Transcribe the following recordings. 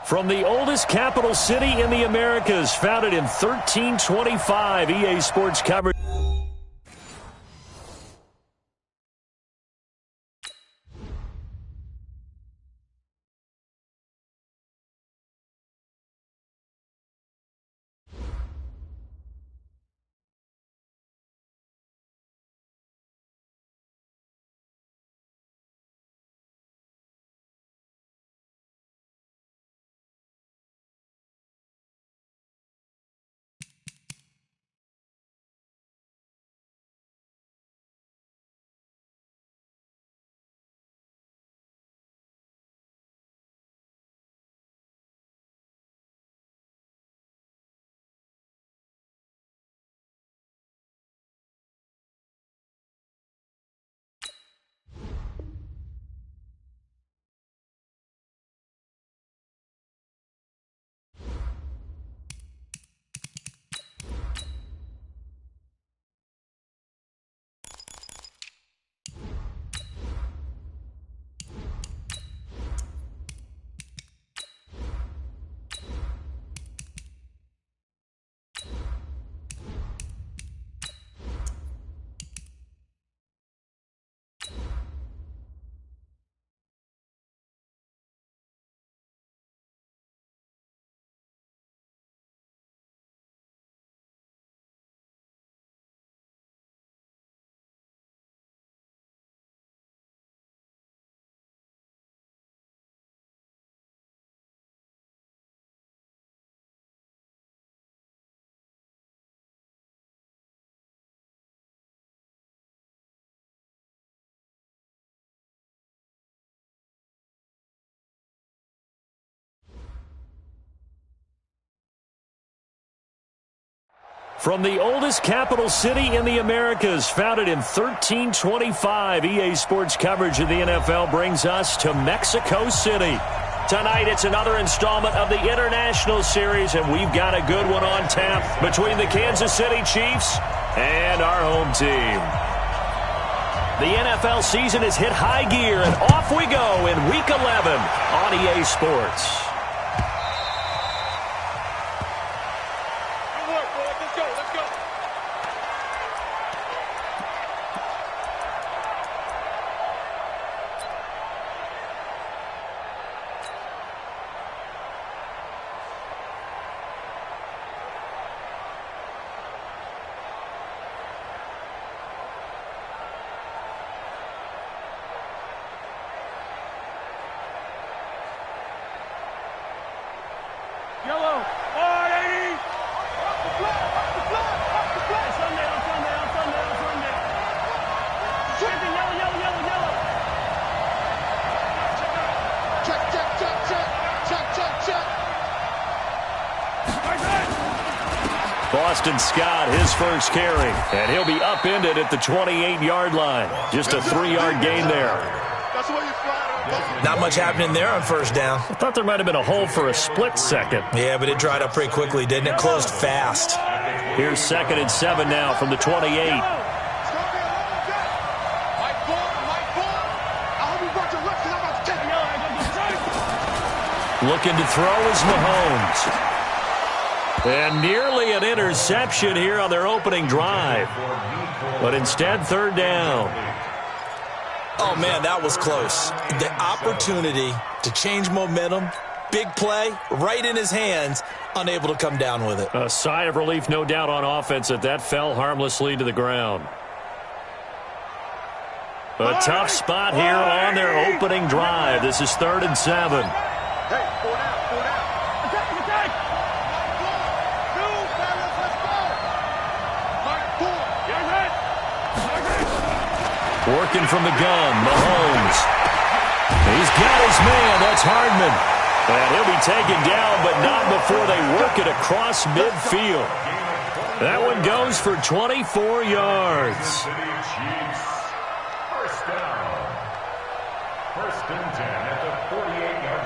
From the oldest capital city in the Americas, founded in 1325, EA Sports coverage. From the oldest capital city in the Americas, founded in 1325, EA Sports coverage of the NFL brings us to Mexico City. Tonight, it's another installment of the International Series, and we've got a good one on tap between the Kansas City Chiefs and our home team. The NFL season has hit high gear, and off we go in Week 11 on EA Sports. Boston Scott, his first carry, and he'll be upended at the 28-yard line. Just a 3-yard gain there. Not much happening there on first down. I thought there might have been a hole for a split second. Yeah, but it dried up pretty quickly, didn't it? Closed fast. Here's 2nd and 7 now from the 28. Looking to throw is Mahomes. And nearly an interception here on their opening drive. But instead, 3rd down. Oh, man, that was close. The opportunity to change momentum, big play, right in his hands, unable to come down with it. A sigh of relief, no doubt, on offense that fell harmlessly to the ground. A tough spot here on their opening drive. This is 3rd and 7. Working from the gun, Mahomes. He's got his man. That's Hardman. And he'll be taken down, but not before they work it across midfield. That one goes for 24 yards. First down. 1st and 10 at the 48-yard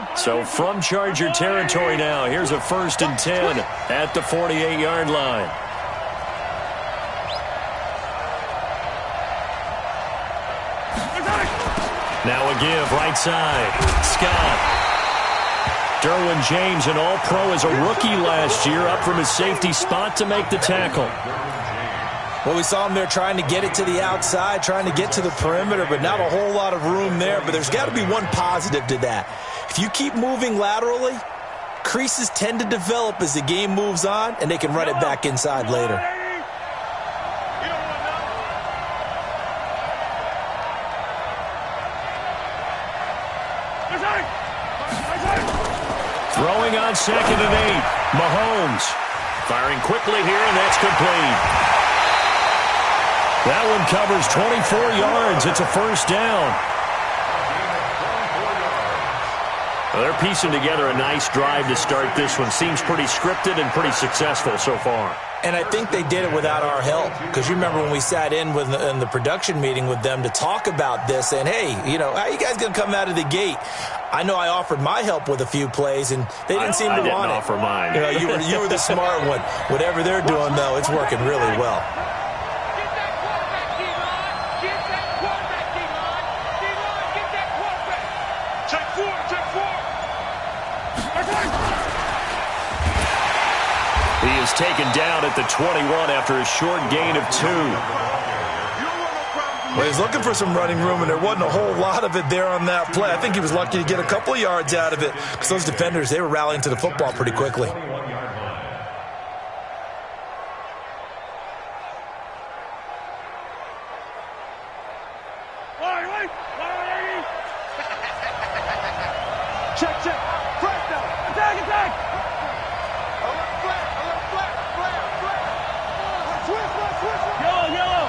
line. So from Charger territory now, here's a 1st and 10 at the 48-yard line. Now a give, right side. Scott. Derwin James, an all-pro as a rookie last year, up from his safety spot to make the tackle. Well, we saw him there trying to get it to the outside, trying to get to the perimeter, but not a whole lot of room there. But there's got to be one positive to that. If you keep moving laterally, creases tend to develop as the game moves on, and they can run it back inside later. Throwing on 2nd and 8. Mahomes firing quickly here, and that's complete. That one covers 24 yards. It's a first down. Well, they're piecing together a nice drive to start this one. Seems pretty scripted and pretty successful so far. And I think they did it without our help, because you remember when we sat in the production meeting with them to talk about this, and hey, you know, how are you guys going to come out of the gate? I know I offered my help with a few plays, and they didn't seem to want it. I didn't offer mine. You know, you were the smart one. Whatever they're doing, though, it's working really well. He is taken down at the 21 after a short gain of 2. Well, he's looking for some running room, and there wasn't a whole lot of it there on that play. I think he was lucky to get a couple of yards out of it, because those defenders, they were rallying to the football pretty quickly. Check. Press now. Attack. Yellow.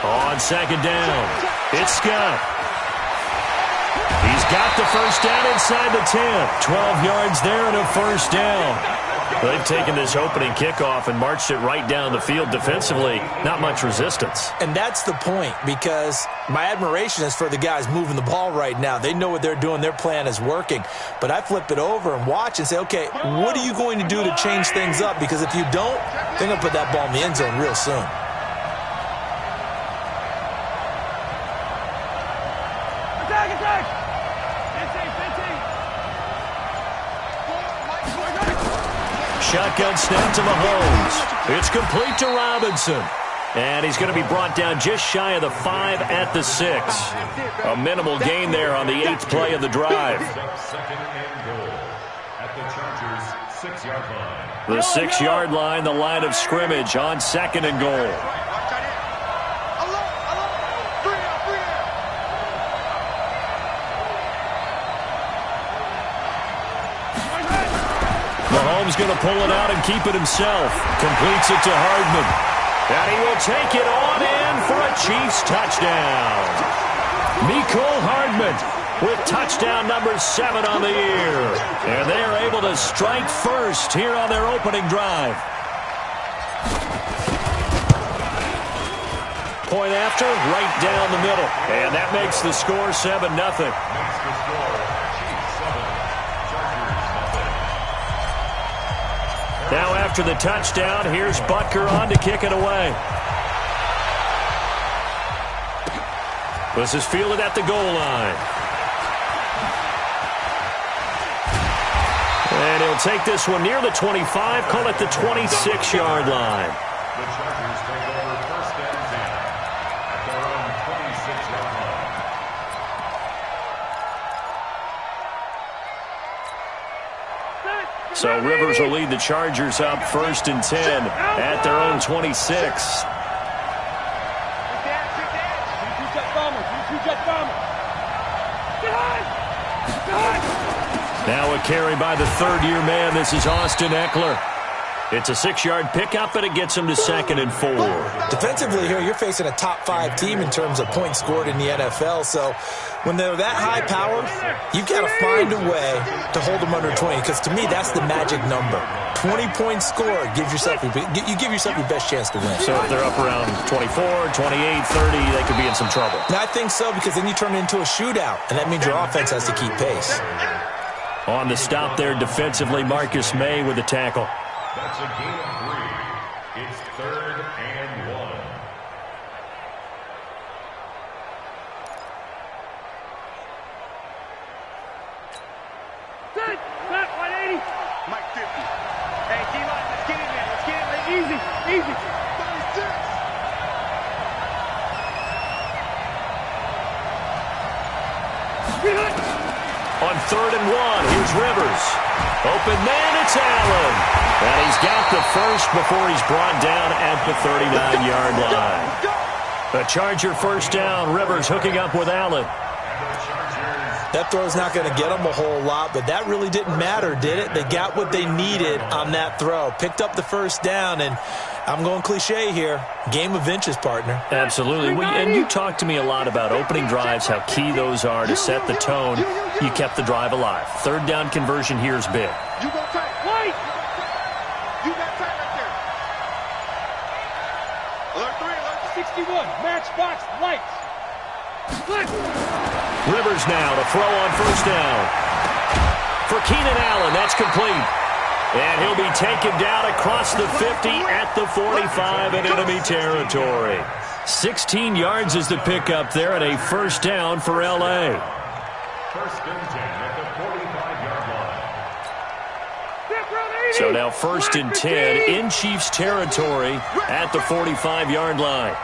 On 2nd down, it's Scott. He's got the first down inside the 10. 12 yards there and a first down. They've taken this opening kickoff and marched it right down the field defensively. Not much resistance. And that's the point, because my admiration is for the guys moving the ball right now. They know what they're doing. Their plan is working. But I flip it over and watch and say, okay, what are you going to do to change things up? Because if you don't, they're going to put that ball in the end zone real soon. Attack. Shotgun snap to Mahomes. It's complete to Robinson. And he's going to be brought down just shy of the 5 at the 6. A minimal gain there on the 8th play of the drive. The 6-yard line, the line of scrimmage on 2nd and goal. Mahomes going to pull it out and keep it himself. Completes it to Hardman. And he will take it on in for a Chiefs touchdown. Mecole Hardman with touchdown number 7 on the year. And they are able to strike first here on their opening drive. Point after, right down the middle. And that makes the score 7-0. Now after the touchdown, here's Butker on to kick it away. This is fielded at the goal line. And he'll take this one near the 25, call it the 26-yard line. The Chargers take over first and 10 at their own 26-yard line. So Rivers will lead the Chargers up first and 10 at their own 26. Now a carry by the third-year man. This is Austin Eckler. It's a 6-yard pickup, and it gets him to 2nd and 4. Defensively here, you're facing a top-5 team in terms of points scored in the NFL. So when they're that high-powered, you've got to find a way to hold them under 20. Because to me, that's the magic number. 20 points scored gives yourself you give yourself your best chance to win. So if they're up around 24, 28, 30, they could be in some trouble. Now, I think so, because then you turn it into a shootout, and that means your offense has to keep pace. On the stop there defensively, Marcus May with the tackle. That's a gain of 3. It's 3rd and 1. 3rd and 1. Here's Rivers. Open man, it's Allen. And he's got the first before he's brought down at the 39-yard line. A Charger first down. Rivers hooking up with Allen. That throw's not going to get them a whole lot, but that really didn't matter, did it? They got what they needed on that throw. Picked up the first down, and I'm going cliche here. Game of inches, partner. Absolutely. And you talked to me a lot about opening drives, how key those are to set the tone. You kept the drive alive. 3rd down conversion here is big. You go tight. Light. You got tight right there. Alert 3, alert 61. Matchbox lights. Rivers now to throw on first down. For Keenan Allen, that's complete. And he'll be taken down across the 50 at the 45 in enemy territory. 16 yards is the pickup there and a first down for L.A. First and 10 at the 45-yard line. So now 1st and 10 in Chiefs territory at the 45-yard line.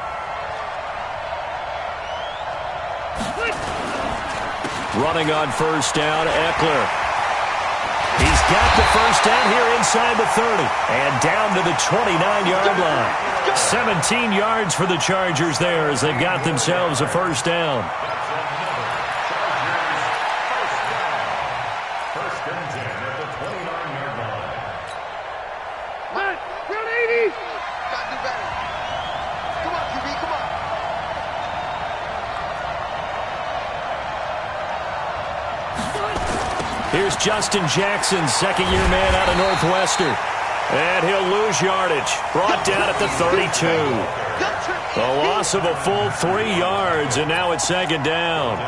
Running on first down, Eckler. He's got the first down here inside the 30 and down to the 29-yard line. 17 yards for the Chargers there as they've got themselves a first down. First and 10 at the 29-yard line. Run 80. Got to do better. Come on, QB, come on. Here's Justin Jackson, 2nd-year man out of Northwestern. And he'll lose yardage. Brought down at the 32. A loss of a full 3 yards, and now it's 2nd down.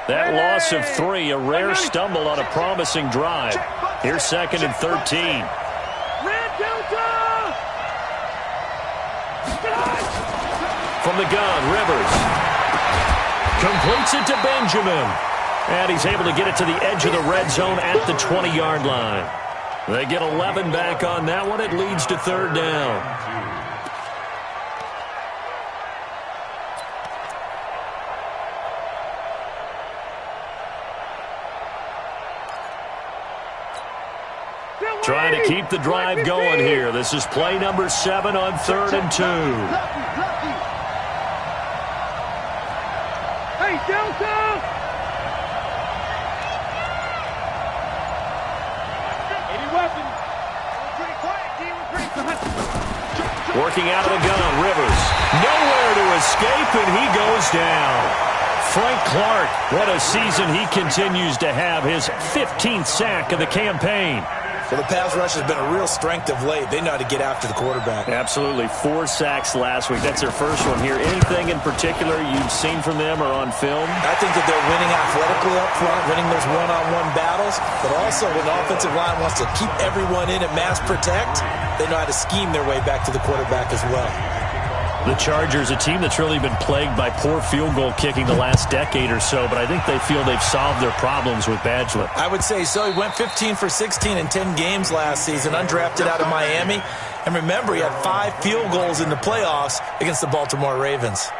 That loss of 3, a rare stumble on a promising drive. Here's 2nd and 13. Red Delta. From the gun, Rivers completes it to Benjamin. And he's able to get it to the edge of the red zone at the 20-yard line. They get 11 back on that one. It leads to 3rd down. Trying to keep the drive going here. This is play number 7 on 3rd and 2. Hey, Delta! Any weapons? Pretty quiet, team. Working out of the gun, Rivers. Nowhere to escape, and he goes down. Frank Clark, what a season he continues to have. His 15th sack of the campaign. Well, the pass rush has been a real strength of late. They know how to get after the quarterback. Absolutely. 4 sacks last week. That's their first one here. Anything in particular you've seen from them or on film? I think that they're winning athletically up front, winning those one-on-one battles, but also when the offensive line wants to keep everyone in and mass protect, they know how to scheme their way back to the quarterback as well. The Chargers, a team that's really been plagued by poor field goal kicking the last decade or so, but I think they feel they've solved their problems with Badgley. I would say so. He went 15 for 16 in 10 games last season, undrafted out of Miami. And remember, he had 5 field goals in the playoffs against the Baltimore Ravens.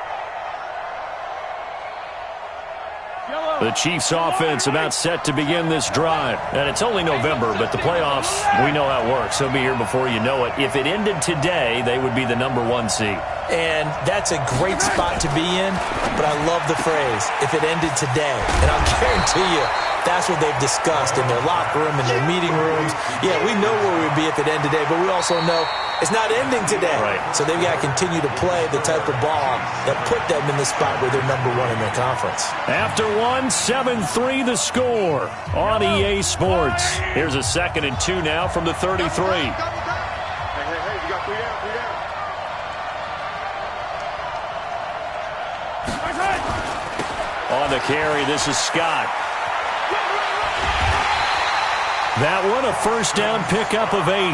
The Chiefs offense about set to begin this drive. And it's only November, but the playoffs, we know how it works. They'll be here before you know it. If it ended today, they would be the number 1 seed. And that's a great spot to be in, but I love the phrase, if it ended today. And I'll guarantee you, that's what they've discussed in their locker room, in their meeting rooms. Yeah, we know where we'd be if it ended today, but we also know it's not ending today. Right. So they've got to continue to play the type of ball that put them in the spot where they're number 1 in their conference. After 1, 7-3 the score on EA Sports. Here's a 2nd and 2 now from the 33. Hey, you got 3 down, 3 down. On the carry, this is Scott. That one, a first down pickup of 8.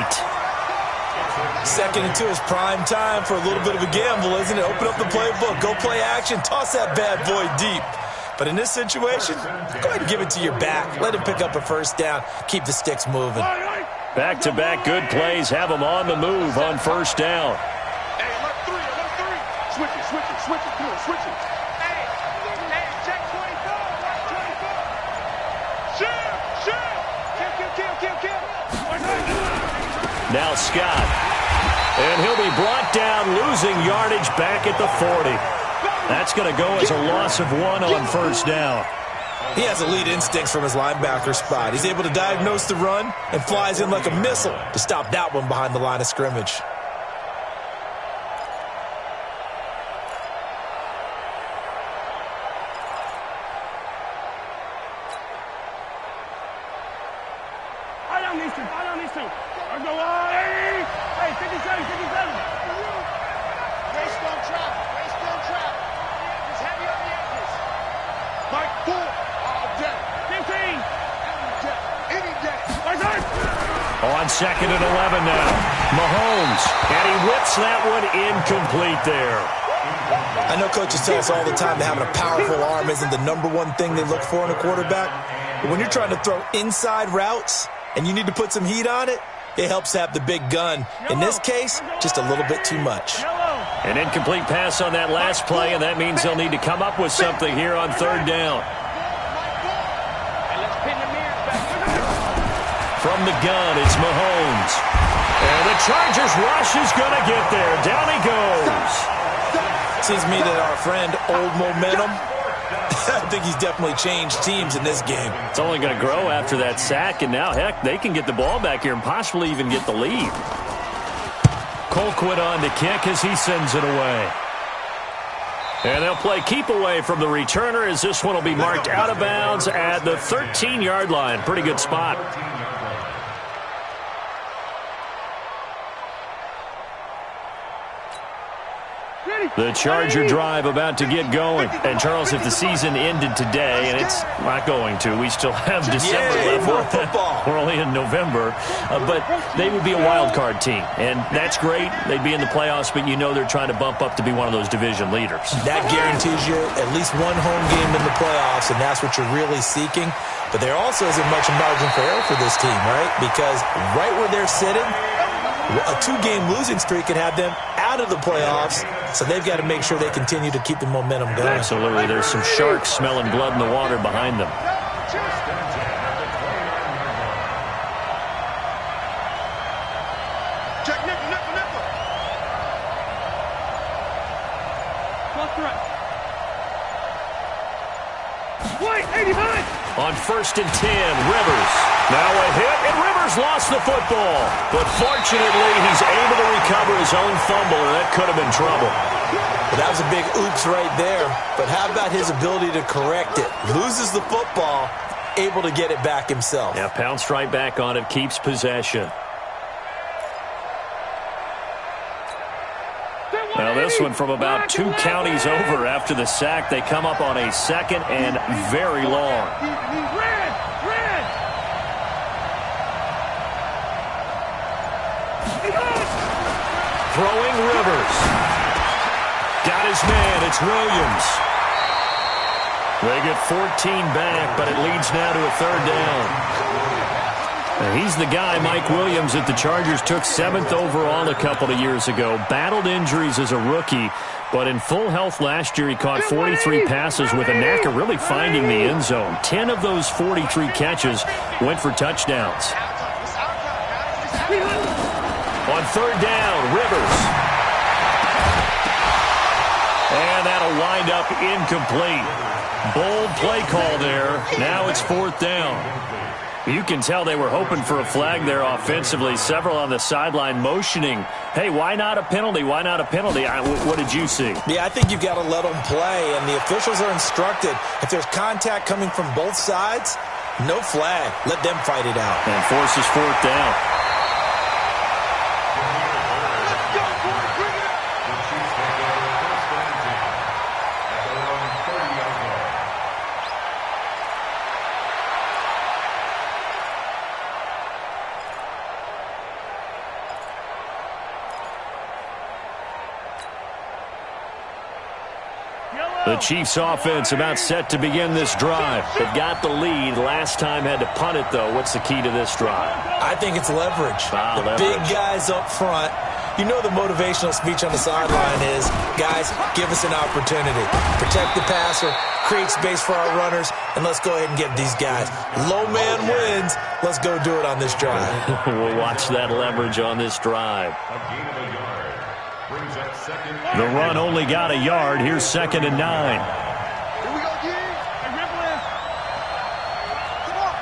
2nd and 2 is prime time for a little bit of a gamble, isn't it? Open up the playbook, go play action, toss that bad boy deep. But in this situation, go ahead and give it to your back. Let him pick up a first down, keep the sticks moving. Back-to-back good plays have them on the move on first down. Hey, alert 3, alert 3. Switch it. Come on, switch it. Hey, check 24. Watch 24. Shoot. Kill. Now Scott. And he'll be brought down, losing yardage back at the 40. That's going to go as a loss of 1 on first down. He has elite instincts from his linebacker spot. He's able to diagnose the run and flies in like a missile to stop that one behind the line of scrimmage. Hey, 57. Race don't travel. Just heavy on the edges. Mike 4. All day. 15. Any day. On 2nd and 11 now. Mahomes. And he whips that one incomplete there. I know coaches tell us all the time that having a powerful arm isn't the #1 thing they look for in a quarterback. But when you're trying to throw inside routes and you need to put some heat on it, it helps to have the big gun. In this case, just a little bit too much. An incomplete pass on that last play, and that means they'll need to come up with something here on 3rd down. From the gun, it's Mahomes. And the Chargers rush is going to get there. Down he goes. Seems to me that our friend, Old Momentum, I think he's definitely changed teams in this game. It's only going to grow after that sack, and now, heck, they can get the ball back here and possibly even get the lead. Colquitt on to kick as he sends it away. And they'll play keep away from the returner as this one will be marked out of bounds at the 13-yard line. Pretty good spot. The Charger drive about to get going. And, Charles, if the season ended today, and it's not going to, we still have December left. More football. We're only in November. But they would be a wild card team. And that's great. They'd be in the playoffs, but you know they're trying to bump up to be one of those division leaders. That guarantees you at least one home game in the playoffs, and that's what you're really seeking. But there also isn't much margin for error for this team, right? Because right where they're sitting, a 2-game losing streak could have them out of the playoffs, so they've got to make sure they continue to keep the momentum going. Absolutely. There's some sharks smelling blood in the water behind them. Check nickel. Wait, 85. On 1st and 10, Rivers. Now a hit, and Rivers lost the football. But fortunately, he's able to recover his own fumble, and that could have been trouble. Well, that was a big oops right there. But how about his ability to correct it? Loses the football, able to get it back himself. Yeah, pounced right back on it, keeps possession. Well, this one from about 2 counties over after the sack. They come up on a 2nd and very long. Red. Throwing Rivers. Got his man. It's Williams. They get 14 back, but it leads now to a 3rd down. And he's the guy, Mike Williams, that the Chargers took 7th overall a couple of years ago. Battled injuries as a rookie, but in full health last year, he caught 43 passes with a knack of really finding the end zone. 10 of those 43 catches went for touchdowns. On 3rd down, Rivers. And that'll wind up incomplete. Bold play call there. Now it's 4th down. You can tell they were hoping for a flag there offensively. Several on the sideline motioning, hey, why not a penalty? Why not a penalty? What did you see? Yeah, I think you've got to let them play, and the officials are instructed. If there's contact coming from both sides, no flag. Let them fight it out. And forces 4th down. The Chiefs offense about set to begin this drive. They've got the lead. Last time had to punt it, though. What's the key to this drive? I think it's leverage. Leverage. Big guys up front You know the motivational speech on the sideline is, guys, give us an opportunity. Protect the passer, create space for our runners, and let's go ahead and get these guys. Low man wins. Let's go do it on this drive. We'll watch that leverage on this drive. A gain of a yard. Brings up second. The run only got a yard. Here's 2nd and 9. Here we go, D. Hey, ripple in. Come on.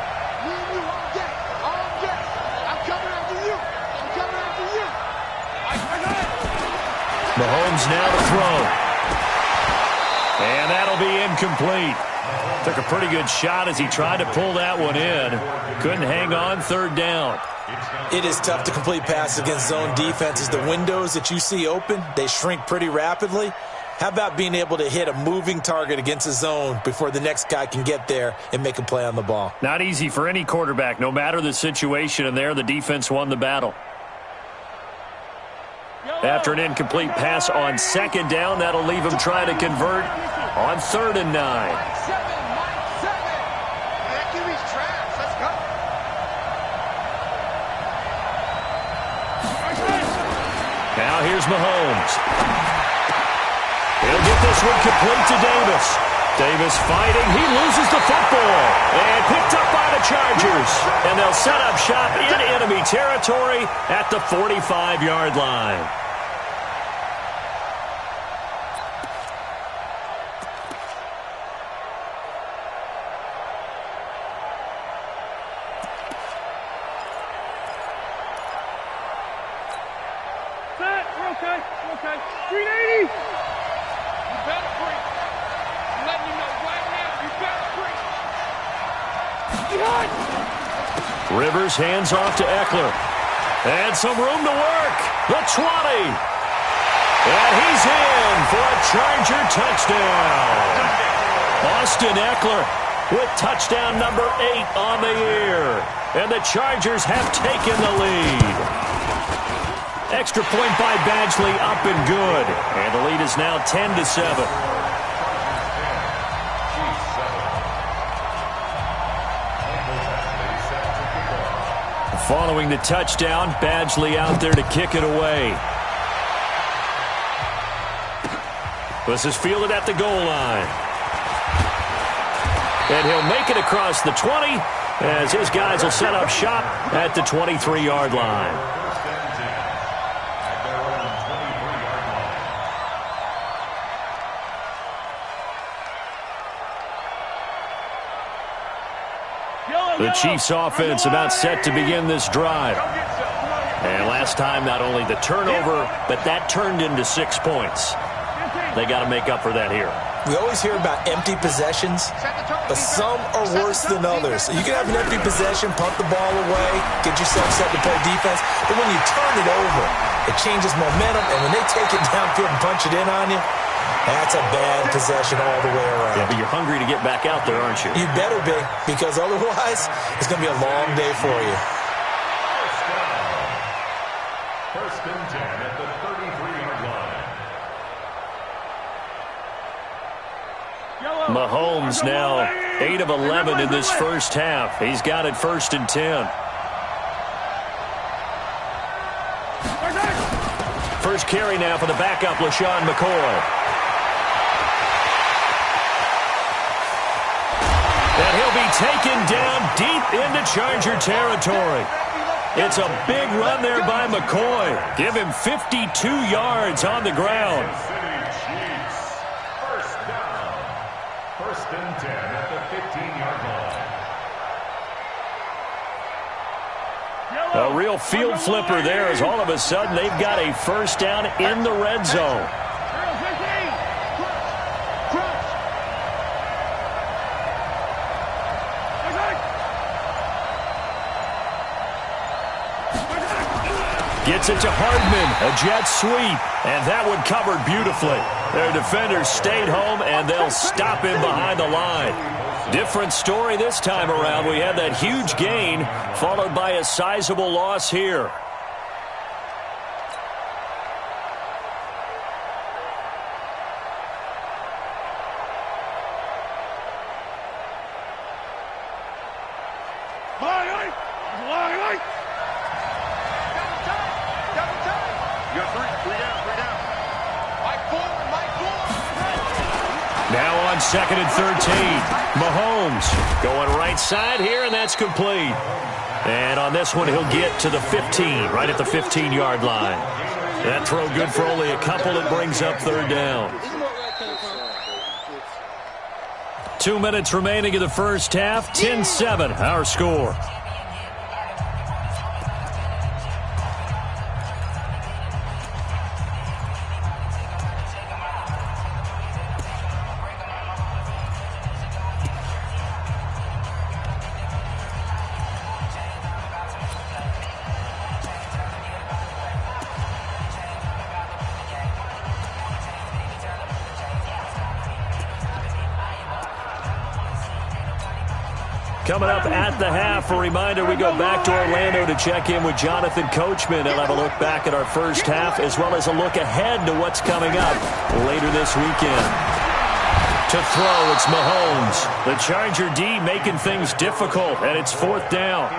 Me and you on deck. On deck. I'm coming after you. I'm coming after you. I got it. Mahomes now to throw. And that'll be incomplete. Took a pretty good shot as he tried to pull that one in. Couldn't hang on, 3rd down. It is tough to complete passes against zone defenses. The windows that you see open, they shrink pretty rapidly. How about being able to hit a moving target against a zone before the next guy can get there and make a play on the ball? Not easy for any quarterback, no matter the situation, and there the defense won the battle. After an incomplete pass on 2nd down, that'll leave him trying to convert on 3rd and 9. That QB's trash. Let's go. Now here's Mahomes. He'll get this one complete to Davis. Davis fighting. He loses the football. And picked up by the Chargers. And they'll set up shop in enemy territory at the 45-yard line. Okay. 380. You better break. I'm letting you know right now, you better break. Rivers hands off to Eckler. And some room to work. The 20. And he's in for a Charger touchdown. Austin Eckler with touchdown number 8 on the year. And the Chargers have taken the lead. Extra point by Badgley, up and good. And the lead is now 10-7. Following the touchdown, Badgley out there to kick it away. This is fielded at the goal line. And he'll make it across the 20 as his guys will set up shop at the 23-yard line. The Chiefs offense about set to begin this drive. And last time, not only the turnover, but that turned into 6 points. They got to make up for that here. We always hear about empty possessions, but some are worse than others. You can have an empty possession, punt the ball away, get yourself set to play defense, but when you turn it over, it changes momentum, and when they take it downfield and punch it in on you, that's a bad possession all the way around. Yeah, but you're hungry to get back out there, aren't you? You better be, because otherwise, it's going to be a long day for you. First and 10 at the 33-yard line. Mahomes now 8 of 11 in this first half. He's got it 1st and 10. First carry now for the backup, LaShawn McCoy. And he'll be taken down deep into Charger territory. It's a big run there by McCoy. Give him 52 yards on the ground. First down. First and 10 at the 15-yard line. A real field flipper there as all of a sudden they've got a first down in the red zone. Gets it to Hardman, a jet sweep, and that one covered beautifully. Their defenders stayed home, and they'll stop him behind the line. Different story this time around. We had that huge gain, followed by a sizable loss here. it's 2nd and 13. Mahomes going right side here, and that's complete. And on this one, he'll get to the 15, right at the 15-yard line. That throw good for only a couple. It brings up 3rd down. 2 minutes remaining in the first half. 10-7, our score. Coming up at the half, a reminder, we go back to Orlando to check in with Jonathan Coachman. He'll have a look back at our first half as well as a look ahead to what's coming up later this weekend. To throw, it's Mahomes. The Charger D making things difficult, and it's 4th down.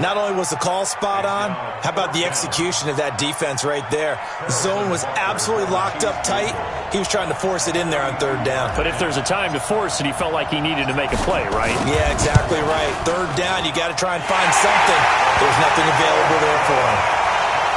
Not only was the call spot on, how about the execution of that defense right there? The zone was absolutely locked up tight. He was trying to force it in there on 3rd down. But if there's a time to force it, he felt like he needed to make a play, right? Yeah, exactly right. 3rd down, you got to try and find something. There's nothing available there for him.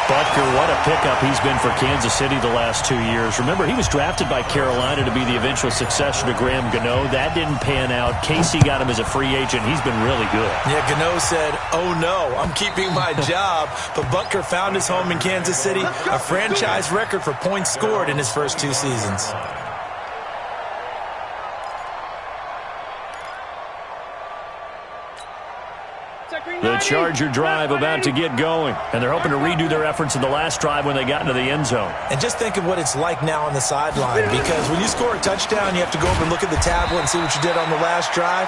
Butker, what a pickup he's been for Kansas City the last 2 years. Remember, he was drafted by Carolina to be the eventual successor to Graham Gano. That didn't pan out. Casey got him as a free agent. He's been really good. Yeah, Gano said, oh no, I'm keeping my job. But Butker found his home in Kansas City, a franchise record for points scored in his first 2 seasons. The Charger drive about to get going, and they're hoping to redo their efforts in the last drive when they got into the end zone. And just think of what it's like now on the sideline, because when you score a touchdown, you have to go over and look at the tablet and see what you did on the last drive.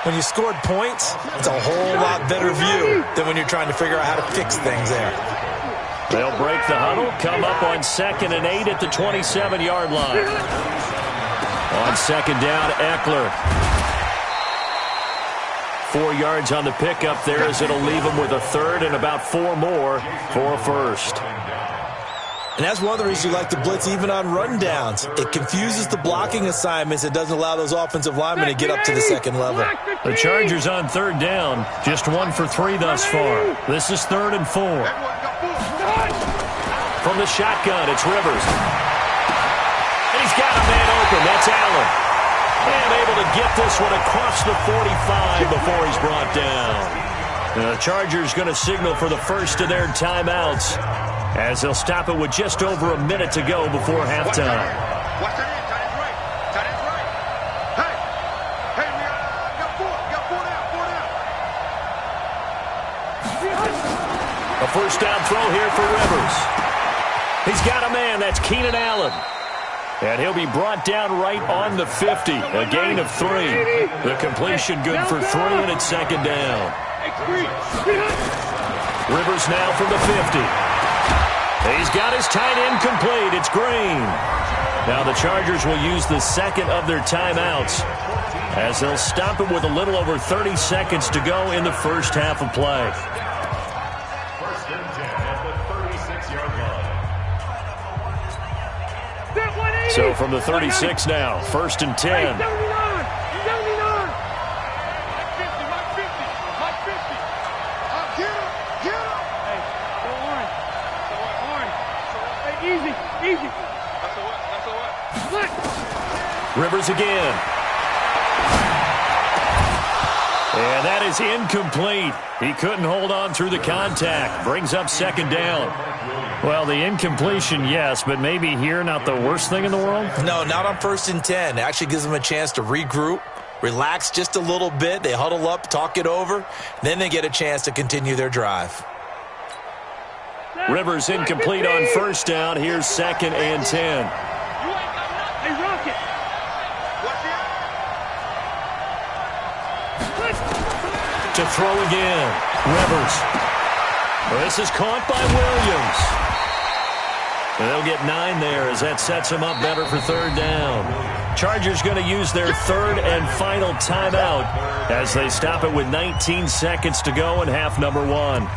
When you scored points, it's a whole lot better view than when you're trying to figure out how to fix things there. They'll break the huddle, come up on 2nd and 8 at the 27-yard line. On 2nd down, Eckler. 4 yards on the pickup there as it'll leave him with a 3rd and about 4 more for a 1st. And that's one of the reasons you like to blitz even on rundowns. It confuses the blocking assignments. It doesn't allow those offensive linemen to get up to the 2nd level. The Chargers on 3rd down, just 1 for 3 thus far. This is 3rd and 4. From the shotgun, it's Rivers. And he's got a man open. That's Allen. And able to get this one across the 45 before he's brought down. The Chargers going to signal for the first of their timeouts as they'll stop it with just over a minute to go before halftime. Watch that in. Tight end right. Tight end right. Hey, we got 4. We got 4 down. 4 down. A first down throw here for Rivers. He's got a man. That's Keenan Allen. And he'll be brought down right on the 50. A gain of 3. The completion good for 3, and it's 2nd down. Rivers now from the 50. He's got his tight end complete. It's Green. Now the Chargers will use the 2nd of their timeouts as they'll stop it with a little over 30 seconds to go in the first half of play. 1st and 10 at the 36-yard line. So from the 36 now, 1st and 10. Rivers again. And that is incomplete. He couldn't hold on through the contact. Brings up 2nd down. Well, the incompletion, yes, but maybe here not the worst thing in the world? No, not on 1st and 10. It actually gives them a chance to regroup, relax just a little bit. They huddle up, talk it over. Then they get a chance to continue their drive. Rivers incomplete on 1st down. Here's 2nd and 10. To throw again. Rivers. This is caught by Williams. And they'll get 9 there as that sets them up better for 3rd down. Chargers going to use their 3rd and final timeout as they stop it with 19 seconds to go in half number 1.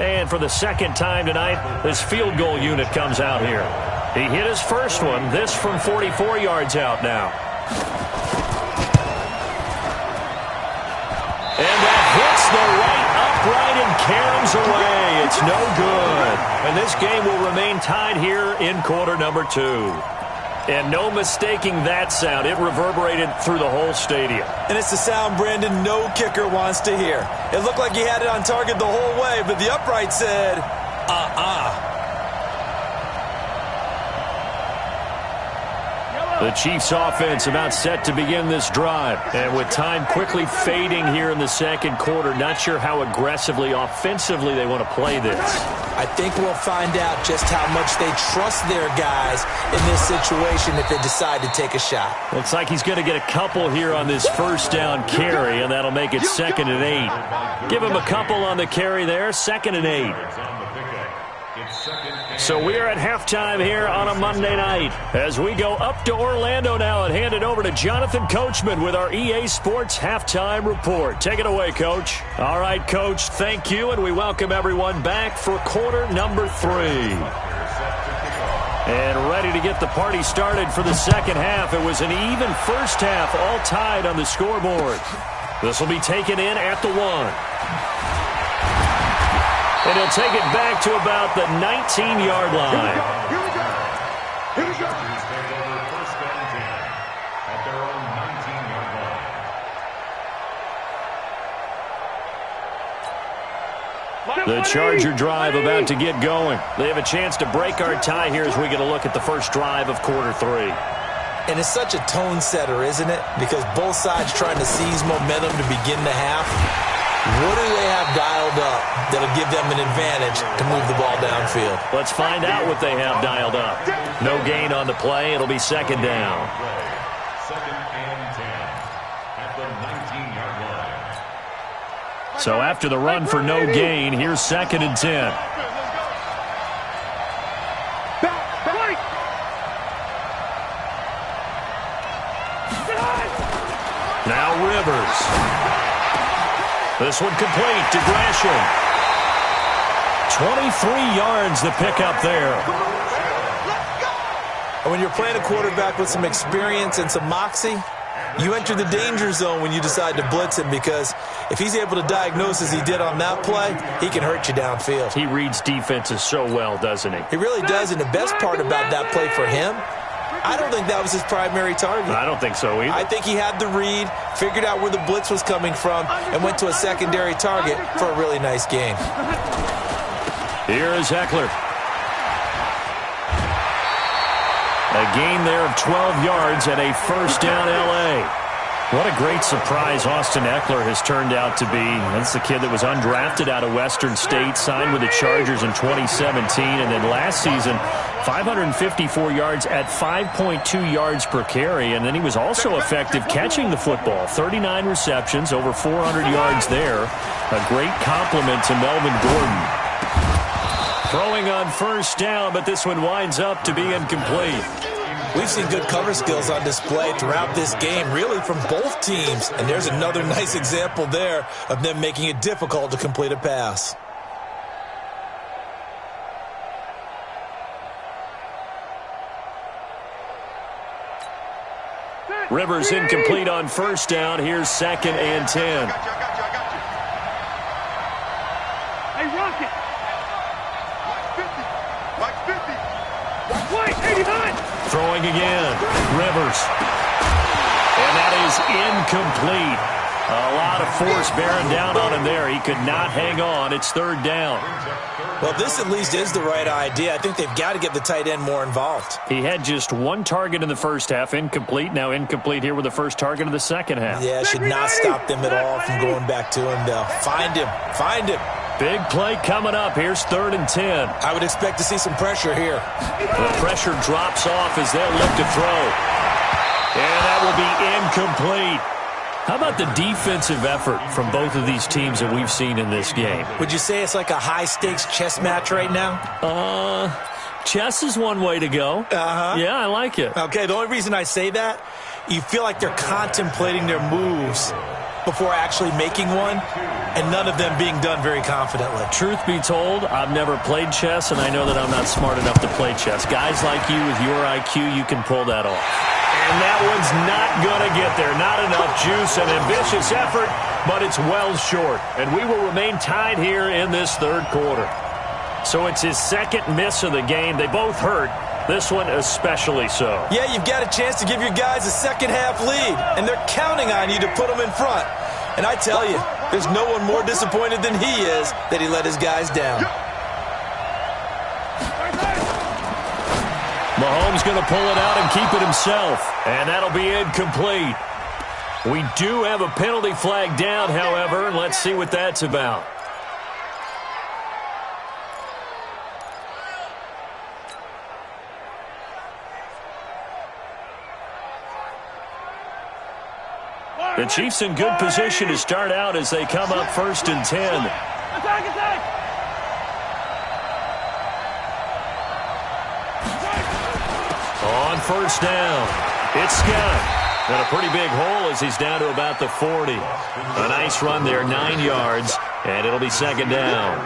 And for the second time tonight, this field goal unit comes out here. He hit his first one, this from 44 yards out now. And that hits the right upright and caroms away. It's no good. And this game will remain tied here in quarter number 2. And no mistaking that sound. It reverberated through the whole stadium. And it's the sound, Brandon, no kicker wants to hear. It looked like he had it on target the whole way, but the upright said, The Chiefs offense about set to begin this drive. And with time quickly fading here in the second quarter, not sure how aggressively, offensively they want to play this. I think we'll find out just how much they trust their guys in this situation if they decide to take a shot. Looks like he's going to get a couple here on this first down carry, and that'll make it 2nd and 8. Give him a couple on the carry there, 2nd and 8. So we are at halftime here on a Monday night as we go up to Orlando now and hand it over to Jonathan Coachman with our EA Sports Halftime Report. Take it away, Coach. All right, Coach, thank you, and we welcome everyone back for quarter number 3. And ready to get the party started for the second half. It was an even first half, all tied on the scoreboard. This will be taken in at the 1. And he'll take it back to about the 19-yard line. Here we go. Here we go. Chargers take over 1st and 10 at their own 19-yard line. The Charger drive about to get going. They have a chance to break our tie here as we get a look at the first drive of quarter 3. And it's such a tone setter, isn't it? Because both sides trying to seize momentum to begin the half. What do they have dialed up that'll give them an advantage to move the ball downfield? Let's find out what they have dialed up. No gain on the play. It'll be 2nd down. 2nd and 10 at the 19-yard line. So after the run for no gain, here's 2nd and 10. Now Rivers. This one complete to Gresham. 23 yards the pickup there. And when you're playing a quarterback with some experience and some moxie, you enter the danger zone when you decide to blitz him, because if he's able to diagnose as he did on that play, he can hurt you downfield. He reads defenses so well, doesn't he? He really does, and the best part about that play for him, I don't think that was his primary target. I don't think so either. I think he had the read, figured out where the blitz was coming from, and went to a secondary target for a really nice gain. Here is Eckler. A gain there of 12 yards and a first down L.A. What a great surprise Austin Eckler has turned out to be. That's the kid that was undrafted out of Western State, signed with the Chargers in 2017, and then last season, 554 yards at 5.2 yards per carry, and then he was also effective catching the football. 39 receptions, over 400 yards there. A great compliment to Melvin Gordon. Throwing on first down, but this one winds up to be incomplete. We've seen good cover skills on display throughout this game, really from both teams. And there's another nice example there of them making it difficult to complete a pass. Rivers incomplete on first down. Here's 2nd and 10. Hey, Rocket. Like 50. Like 50. Wait, 89. Throwing again. Rivers. And that is incomplete. A lot of force bearing down on him there. He could not hang on. It's 3rd down. Well, this at least is the right idea. I think they've got to get the tight end more involved. He had just one target in the first half, incomplete. Now incomplete here with the first target of the second half. Yeah, should not stop them at all from going back to him, though. Find him. Find him. Big play coming up. Here's 3rd and 10. I would expect to see some pressure here. The pressure drops off as they'll look to throw. And that will be incomplete. How about the defensive effort from both of these teams that we've seen in this game? Would you say it's like a high-stakes chess match right now? Chess is one way to go. Yeah, I like it. Okay, the only reason I say that, you feel like they're contemplating their moves before actually making one, and none of them being done very confidently. Truth be told, I've never played chess, and I know that I'm not smart enough to play chess. Guys like you with your IQ, you can pull that off. And that one's not going to get there. Not enough juice, an ambitious effort, but it's well short. And we will remain tied here in this third quarter. So it's his second miss of the game. They both hurt. This one especially so. Yeah, you've got a chance to give your guys a second-half lead, and they're counting on you to put them in front. And I tell you, there's no one more disappointed than he is that he let his guys down. Mahomes going to pull it out and keep it himself. And that'll be incomplete. We do have a penalty flag down, however, and let's see what that's about. The Chiefs in good position to start out as they come up 1st and 10. On 1st down, it's Scott. And a pretty big hole as he's down to about the 40. A nice run there, 9 yards, and it'll be 2nd down.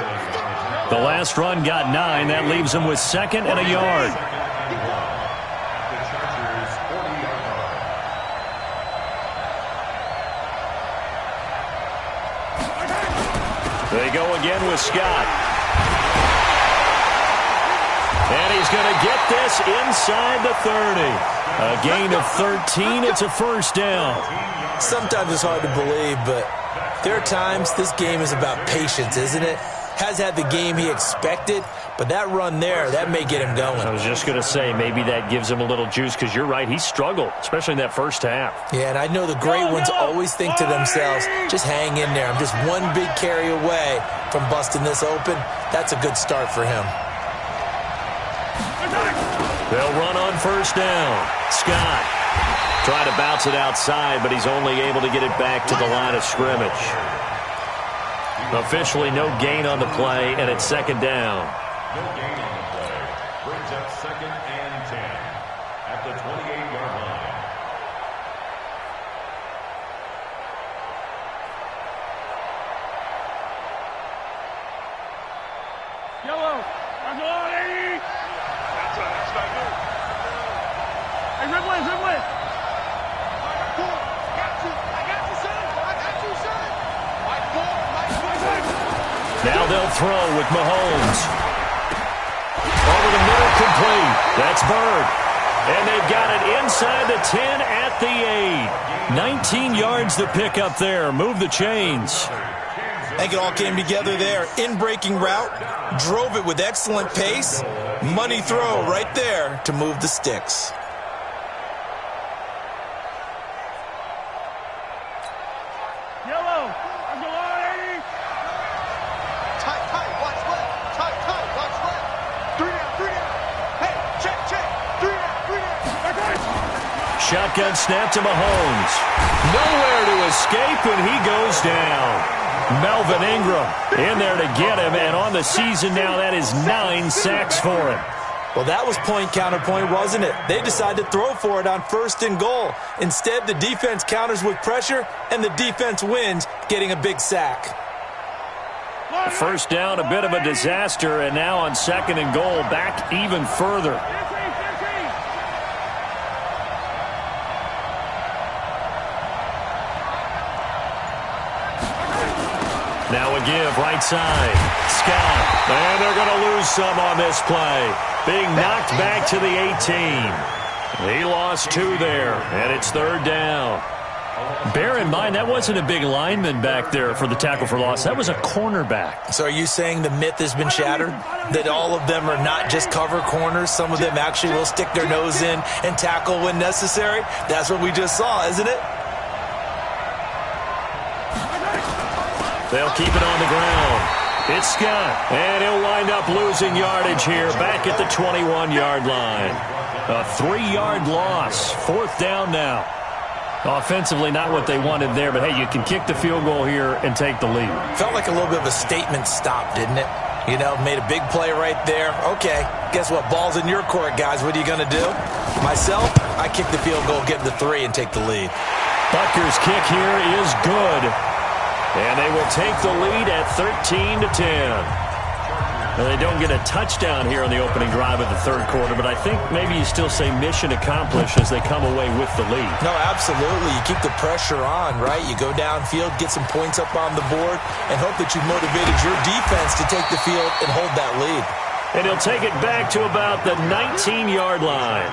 The last run got 9. That leaves him with 2nd and a yard. They go again with Scott. And he's going to get this inside the 30. A gain of 13. It's a 1st down. Sometimes it's hard to believe, but there are times this game is about patience, isn't it? Has had the game he expected, but that run there, that may get him going. I was just going to say, maybe that gives him a little juice, because you're right, he struggled, especially in that first half. Yeah, and I know the great ones always think to themselves, just hang in there. I'm just one big carry away from busting this open. That's a good start for him. They'll run on 1st down. Scott trying to bounce it outside, but he's only able to get it back to the line of scrimmage. Officially no gain on the play, and it's 2nd down. No gain on the play. Brings up 2nd and 10 at the 28-yard line. Yellow. That's all, 80. That's not good. Hey, Ripley. Now they'll throw with Mahomes. Over the middle, complete. That's Bird. And they've got it inside the 10 at the 8. 19 yards to pick up there. Move the chains. I think it all came together there. In-breaking route. Drove it with excellent pace. Money throw right there to move the sticks. Shotgun snap to Mahomes. Nowhere to escape, and he goes down. Melvin Ingram in there to get him, and on the season now, that is 9 sacks for him. Well, that was point counterpoint, wasn't it? They decided to throw for it on 1st and goal. Instead, the defense counters with pressure, and the defense wins, getting a big sack. 1st down, a bit of a disaster, and now on 2nd and goal, back even further. Now a give, right side. Scott. And they're going to lose some on this play. Being knocked back to the 18. He lost 2 there, and it's 3rd down. Bear in mind, that wasn't a big lineman back there for the tackle for loss. That was a cornerback. So are you saying the myth has been shattered? That all of them are not just cover corners? Some of them actually will stick their nose in and tackle when necessary? That's what we just saw, isn't it? They'll keep it on the ground. It's Scott, and he'll wind up losing yardage here back at the 21-yard line. A 3-yard loss. 4th down now. Offensively, not what they wanted there, but hey, you can kick the field goal here and take the lead. Felt like a little bit of a statement stop, didn't it? You know, made a big play right there. Okay, guess what? Ball's in your court, guys. What are you going to do? Myself, I kick the field goal, get the 3, and take the lead. Butker's kick here is good. And they will take the lead at 13-10. Now, they don't get a touchdown here in the opening drive of the third quarter, but I think maybe you still say mission accomplished as they come away with the lead. No, absolutely. You keep the pressure on, right? You go downfield, get some points up on the board, and hope that you've motivated your defense to take the field and hold that lead. And he'll take it back to about the 19-yard line.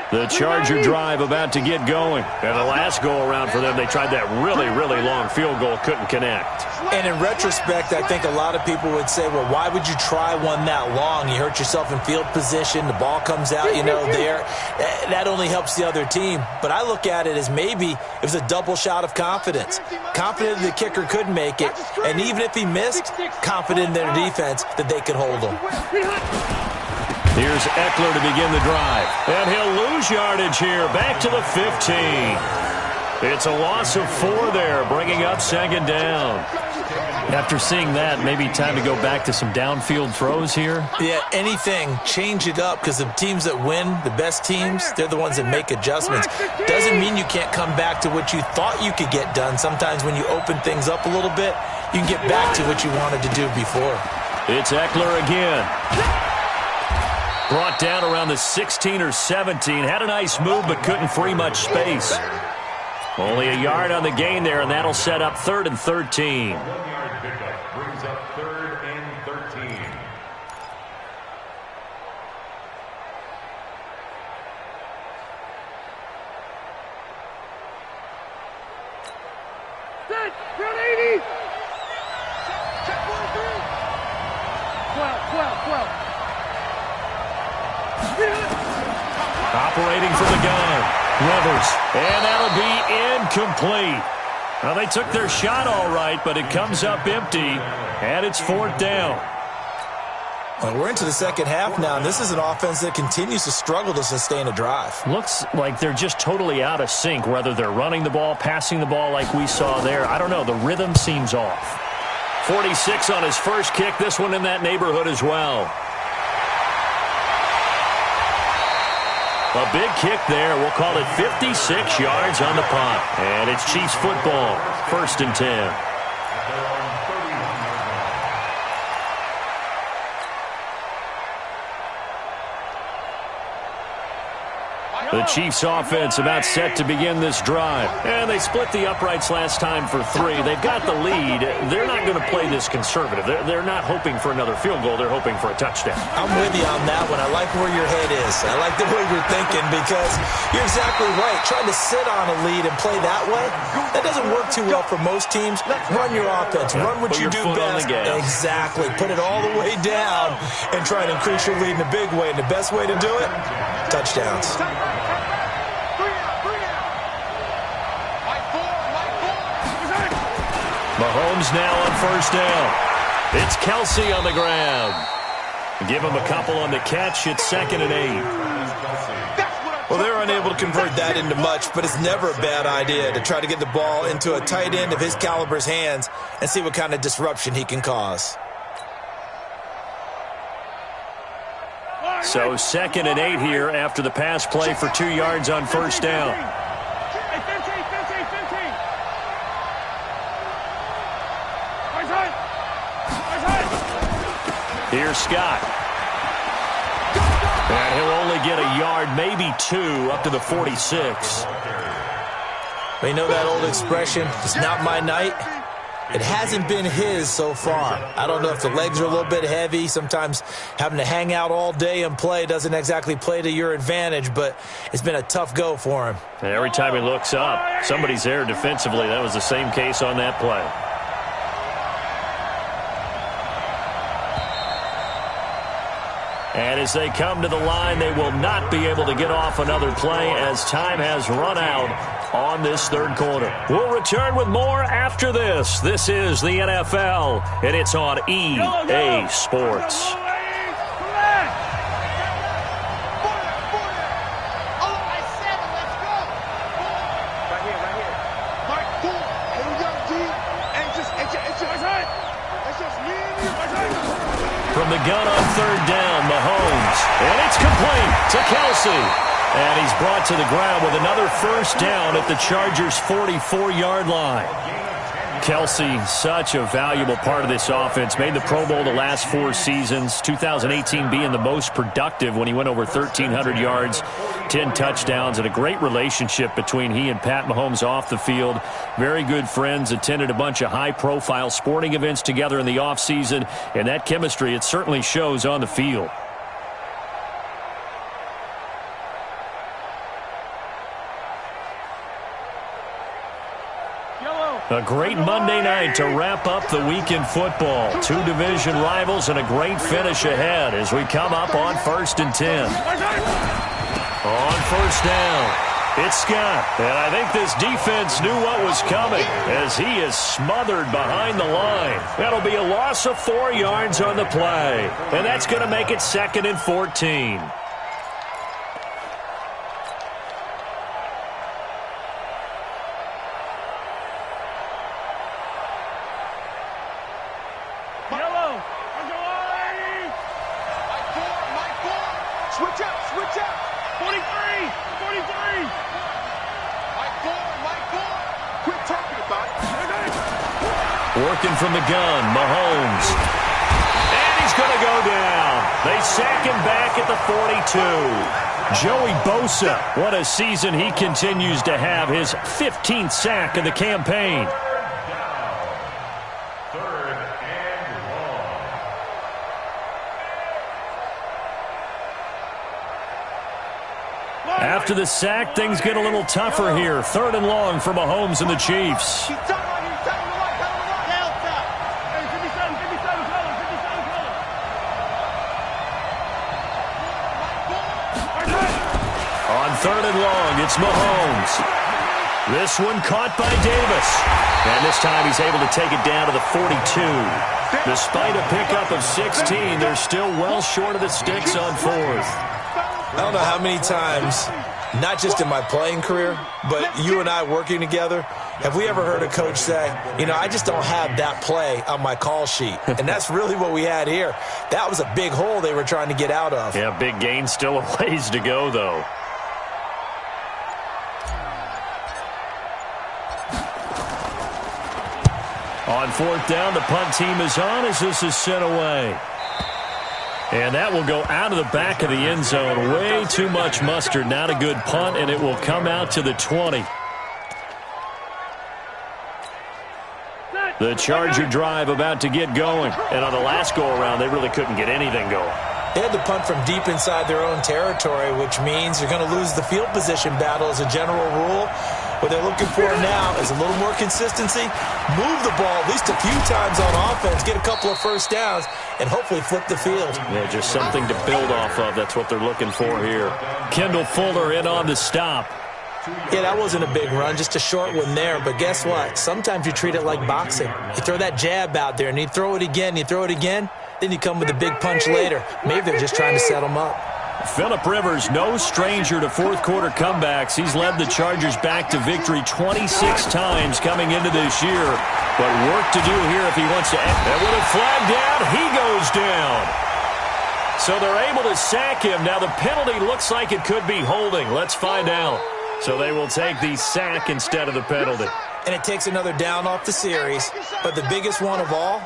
The Charger drive about to get going. And the last go-around for them, they tried that really, really long field goal, couldn't connect. And in retrospect, I think a lot of people would say, well, why would you try one that long? You hurt yourself in field position. The ball comes out, there. That only helps the other team. But I look at it as maybe it was a double shot of confidence. Confident the kicker could make it. And even if he missed, confident in their defense that they could hold him. Here's Eckler to begin the drive. And he'll lose yardage here. Back to the 15. It's a loss of 4 there, bringing up second down. After seeing that, maybe time to go back to some downfield throws here. Yeah, anything. Change it up, because the teams that win, the best teams, they're the ones that make adjustments. Doesn't mean you can't come back to what you thought you could get done. Sometimes when you open things up a little bit, you can get back to what you wanted to do before. It's Eckler again. Brought down around the 16 or 17. Had a nice move, but couldn't free much space. Only a yard on the gain there, and that'll set up 3rd and 13. 1-yard pickup brings up 3rd and 13. Set, run 80. Check 12. Operating from the gun. Rivers. And that'll be incomplete. Well, they took their shot all right, but it comes up empty, and it's 4th down. Well, we're into the second half now, and this is an offense that continues to struggle to sustain a drive. Looks like they're just totally out of sync, whether they're running the ball, passing the ball like we saw there. I don't know. The rhythm seems off. 46 on his first kick. This one in that neighborhood as well. A big kick there. We'll call it 56 yards on the punt. And it's Chiefs football. 1st and 10. The Chiefs offense about set to begin this drive. And they split the uprights last time for 3. They've got the lead. They're not going to play this conservative. They're not hoping for another field goal. They're hoping for a touchdown. I'm with you on that one. I like where your head is. I like the way you're thinking, because you're exactly right. Trying to sit on a lead and play that way, that doesn't work too well for most teams. Run your offense. Run what you do best. Exactly. Put it all the way down and try and increase your lead in a big way. And the best way to do it, touchdowns. Mahomes now on 1st down. It's Kelsey on the ground. Give him a couple on the catch. It's 2nd and 8. Well, they're unable to convert that into much, but it's never a bad idea to try to get the ball into a tight end of his caliber's hands and see what kind of disruption he can cause. So 2nd and 8 here after the pass play for 2 yards on 1st down. Here's Scott. And he'll only get a yard, maybe 2, up to the 46. You know that old expression, it's not my night? It hasn't been his so far. I don't know if the legs are a little bit heavy. Sometimes having to hang out all day and play doesn't exactly play to your advantage, but it's been a tough go for him. And every time he looks up, somebody's there defensively. That was the same case on that play. And as they come to the line, they will not be able to get off another play as time has run out on this third quarter. We'll return with more after this. This is the NFL, and it's on EA Sports. from the gun on third down. Mahomes. And it's complete to Kelsey. And he's brought to the ground with another first down at the Chargers' 44-yard line. Kelsey, such a valuable part of this offense. Made the Pro Bowl the last 4 seasons. 2018 being the most productive when he went over 1,300 yards, 10 touchdowns, and a great relationship between he and Pat Mahomes off the field. Very good friends. Attended a bunch of high-profile sporting events together in the offseason. And that chemistry, it certainly shows on the field. A great Monday night to wrap up the week in football. 2 division rivals and a great finish ahead as we come up on 1st and 10. On first down, it's Scott. And I think this defense knew what was coming as he is smothered behind the line. That'll be a loss of 4 yards on the play. And that's going to make it 2nd and 14. Working from the gun, Mahomes. And he's going to go down. They sack him back at the 42. Joey Bosa, what a season he continues to have. His 15th sack of the campaign. After the sack, things get a little tougher here. 3rd and long for Mahomes and the Chiefs. On 3rd and long, it's Mahomes. This one caught by Davis. And this time he's able to take it down to the 42. Despite a pickup of 16, they're still well short of the sticks on 4th. I don't know how many times, not just in my playing career, but you and I working together, have we ever heard a coach say, you know, I just don't have that play on my call sheet. And that's really what we had here. That was a big hole they were trying to get out of. Yeah, big gain, still a ways to go, though. On 4th down, the punt team is on as this is sent away. And that will go out of the back of the end zone. Way too much mustard. Not a good punt, and it will come out to the 20. The Charger drive about to get going. And on the last go-around, they really couldn't get anything going. They had to punt from deep inside their own territory, which means you're going to lose the field position battle as a general rule. What they're looking for now is a little more consistency, move the ball at least a few times on offense, get a couple of first downs, and hopefully flip the field. Yeah, just something to build off of. That's what they're looking for here. Kendall Fuller in on the stop. Yeah, that wasn't a big run, just a short one there. But guess what? Sometimes you treat it like boxing. You throw that jab out there, and you throw it again, then you come with a big punch later. Maybe they're just trying to set them up. Phillip Rivers, no stranger to fourth-quarter comebacks. He's led the Chargers back to victory 26 times coming into this year. But work to do here if he wants to. And with a flag down, he goes down. So they're able to sack him. Now the penalty looks like it could be holding. Let's find out. So they will take the sack instead of the penalty. And it takes another down off the series. But the biggest one of all,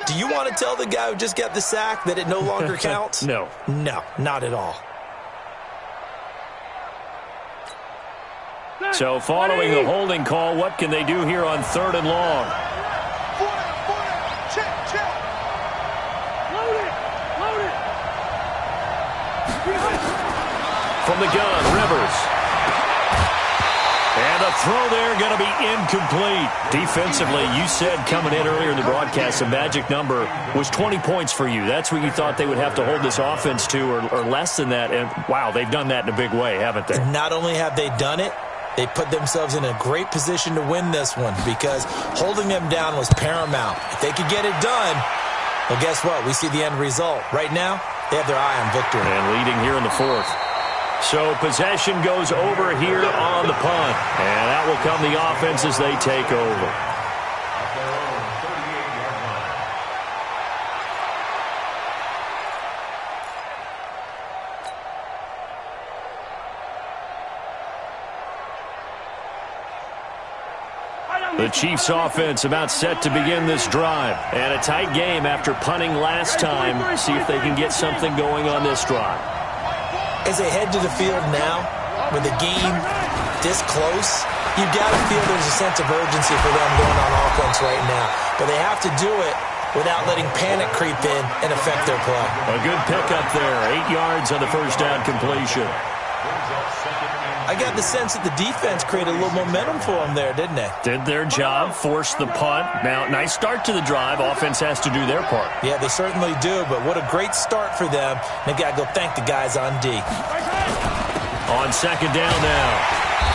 do you want to tell the guy who just got the sack that it no longer counts? No. No, not at all. So following the holding call, what can they do here on 3rd and long? From the gun, Rivers. And the throw there going to be incomplete. Defensively, you said coming in earlier in the broadcast, the magic number was 20 points for you. That's what you thought they would have to hold this offense to, or less than that. And, wow, they've done that in a big way, haven't they? Not only have they done it, they put themselves in a great position to win this one because holding them down was paramount. If they could get it done, well, guess what? We see the end result. Right now, they have their eye on victory. And leading here in the 4th. So possession goes over here on the punt. And that will come the offense as they take over. The Chiefs offense about set to begin this drive. And a tight game after punting last time. See if they can get something going on this drive. As they head to the field now, with the game this close, you've got to feel there's a sense of urgency for them going on offense right now. But they have to do it without letting panic creep in and affect their play. A good pickup there. 8 yards on the first down completion. I got the sense that the defense created a little momentum for them there, didn't they? Did their job, forced the punt. Now, nice start to the drive. Offense has to do their part. Yeah, they certainly do, but what a great start for them. They've got to go thank the guys on D. On second down now,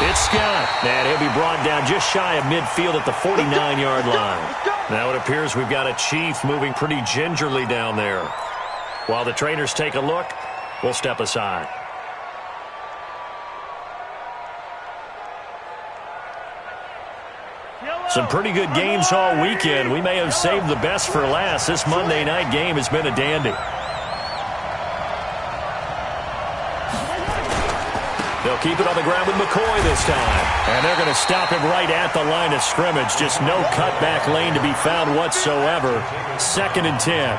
it's Scott. And he'll be brought down just shy of midfield at the 49-yard line. Now it appears we've got a Chief moving pretty gingerly down there. While the trainers take a look, we'll step aside. Some pretty good games all weekend. We may have saved the best for last. This Monday night game has been a dandy. They'll keep it on the ground with McCoy this time. And they're going to stop him right at the line of scrimmage. Just no cutback lane to be found whatsoever. 2nd and 10.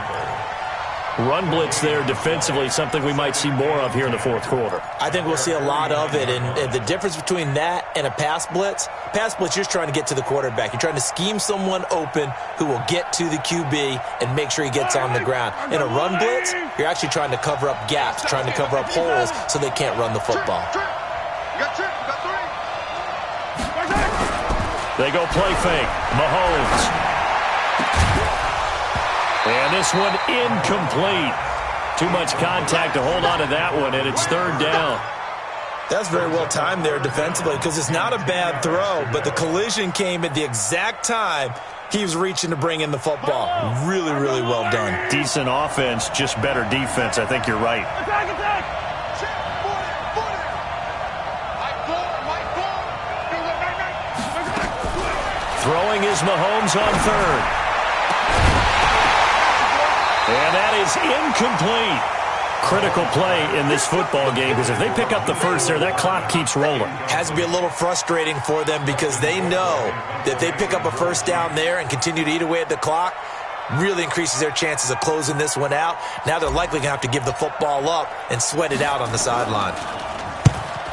Run blitz there defensively, something we might see more of here in the fourth quarter. I think we'll see a lot of it, and the difference between that and a pass blitz, you're just trying to get to the quarterback. You're trying to scheme someone open who will get to the QB and make sure he gets on the ground. In a run blitz, you're actually trying to cover up gaps, trying to cover up holes so they can't run the football. They go play fake. Mahomes. And this one incomplete. Too much contact to hold on to that one, and it's 3rd down. That's very well timed there defensively because it's not a bad throw, but the collision came at the exact time he was reaching to bring in the football. Really, really well done. Decent offense, just better defense. I think you're right. Throwing is Mahomes on 3rd. And that is incomplete. Critical play in this football game because if they pick up the first there, that clock keeps rolling. Has to be a little frustrating for them because they know that they pick up a first down there and continue to eat away at the clock, really increases their chances of closing this one out. Now they're likely going to have to give the football up and sweat it out on the sideline.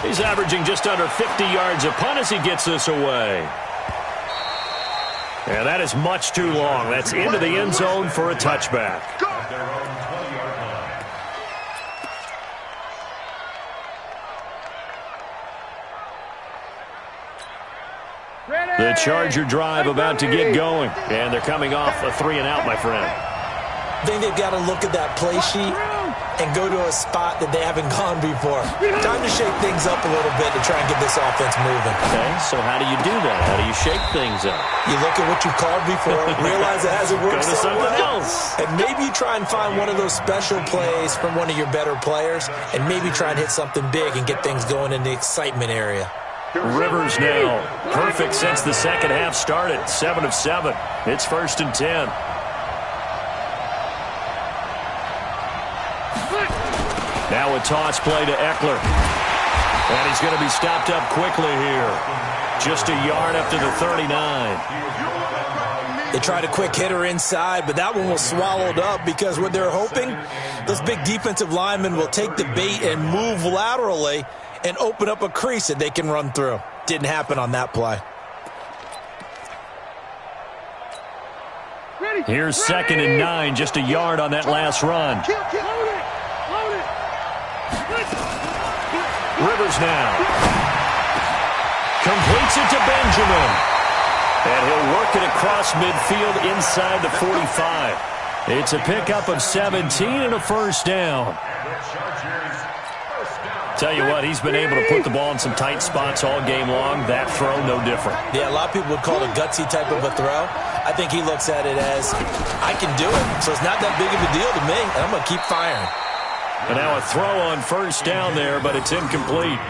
He's averaging just under 50 yards a punt as he gets this away. And that is much too long. That's into the end zone for a touchback. The Charger drive about to get going. And they're coming off a 3-and-out, my friend. I think they've got to look at that play sheet and go to a spot that they haven't gone before. Time to shake things up a little bit to try and get this offense moving. Okay, so how do you do that? How do you shake things up? You look at what you've called before, realize it hasn't worked Go to so something well, else. and maybe you try and find one of those special plays from one of your better players, and maybe try and hit something big and get things going in the excitement area. Rivers now. Perfect since the second half started. 7 of 7. It's 1st and 10. Now a toss play to Eckler. And he's going to be stopped up quickly here. Just a yard up to the 39. They tried a quick hitter inside, but that one was swallowed up because what they're hoping, those big defensive linemen will take the bait and move laterally and open up a crease that they can run through. Didn't happen on that play. Here's 2nd and 9, just a yard on that last run. Rivers now. Completes it to Benjamin. And he'll work it across midfield inside the 45. It's a pickup of 17 and a first down. Tell you what, he's been able to put the ball in some tight spots all game long. That throw, no different. Yeah, a lot of people would call it a gutsy type of a throw. I think he looks at it as, I can do it, so it's not that big of a deal to me, and I'm going to keep firing. And now a throw on first down there, but it's incomplete.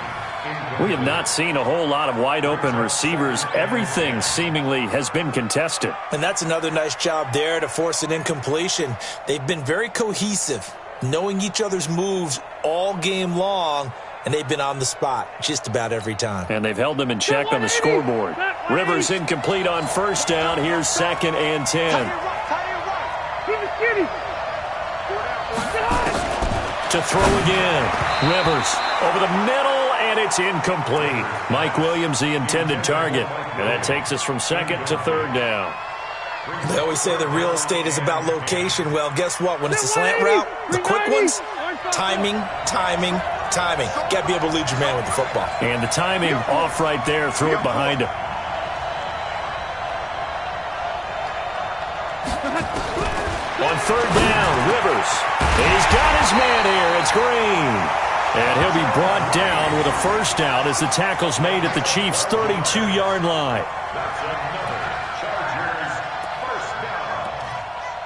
We have not seen a whole lot of wide-open receivers. Everything seemingly has been contested. And that's another nice job there to force an incompletion. They've been very cohesive, knowing each other's moves all game long, and they've been on the spot just about every time. And they've held them in check on the scoreboard. Rivers incomplete on first down. Here's 2nd and 10. To throw again. Rivers over the middle, and it's incomplete. Mike Williams, the intended target. And that takes us from 2nd to 3rd down. They always say the real estate is about location. Well, guess what? When it's a slant route, the quick ones, timing. Got to be able to lead your man with the football. And the timing off right there. Threw it behind him. On 3rd down, Rivers. He's got his man here. It's Green. And he'll be brought down with a first down as the tackle's made at the Chiefs' 32-yard line. That's another Chargers first down.